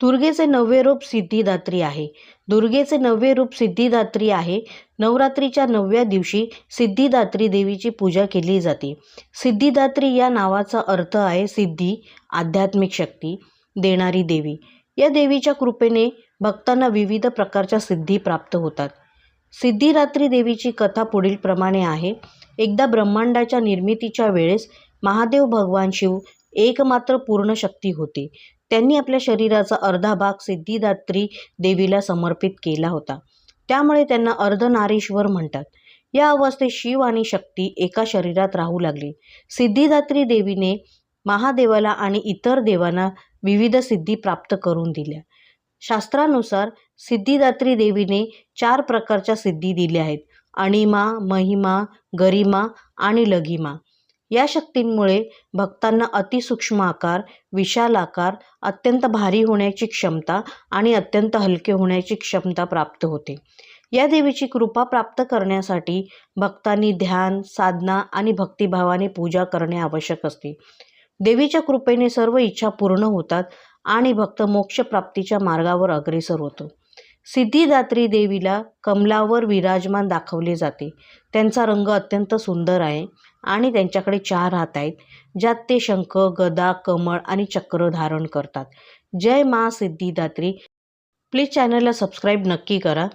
दुर्गेचे नववे रूप सिद्धिदात्री आहे. दुर्गेचे नववे रूप सिद्धिदात्री आहे. नवरात्रीच्या 9व्या दिवशी सिद्धिदात्री देवीची पूजा केली जाते. सिद्धिदात्री या नावाचा अर्थ आहे सिद्धी, आध्यात्मिक शक्ती देणारी देवी. या देवीच्या कृपेने भक्तांना विविध प्रकारच्या सिद्धी प्राप्त होतात. सिद्धिदात्री देवीची कथा पुढील प्रमाणे आहे. एकदा ब्रह्मांडाच्या निर्मितीच्या वेळेस महादेव भगवान शिव एकमात्र पूर्ण शक्ती होते. त्यांनी आपल्या शरीराचा अर्धा भाग सिद्धिदात्री देवीला समर्पित केला होता. त्यामुळे त्यांना अर्धनारीश्वर म्हणतात. या अवस्थेत शिव आणि शक्ती एका शरीरात राहू लागली. सिद्धिदात्री देवीने महादेवाला आणि इतर देवांना विविध सिद्धी प्राप्त करून दिल्या. शास्त्रानुसार सिद्धिदात्री देवीने 4 प्रकारच्या सिद्धी दिल्या आहेत: अणिमा, महिमा, गरिमा आणि लघिमा. या शक्तींमुळे भक्तांना अतिसूक्ष्म आकार, विशाल आकार, अत्यंत भारी होण्याची क्षमता आणि अत्यंत हलके होण्याची क्षमता प्राप्त होते. या देवीची कृपा प्राप्त करण्यासाठी भक्तांनी ध्यान, साधना आणि भक्तिभावाने पूजा करणे आवश्यक असते. देवीच्या कृपेने सर्व इच्छा पूर्ण होतात आणि भक्त मोक्षप्राप्तीच्या मार्गावर अग्रेसर होतो. सिद्धिदात्री देवीला कमलावर विराजमान दाखवले जाते. त्यांचा रंग अत्यंत सुंदर आहे आणि त्यांच्याकडे 4 हात आहेत, ज्यात ते शंख, गदा, कमळ आणि चक्र धारण करतात. जय मा सिद्धिदात्री. प्लीज चॅनलला सबस्क्राईब नक्की करा.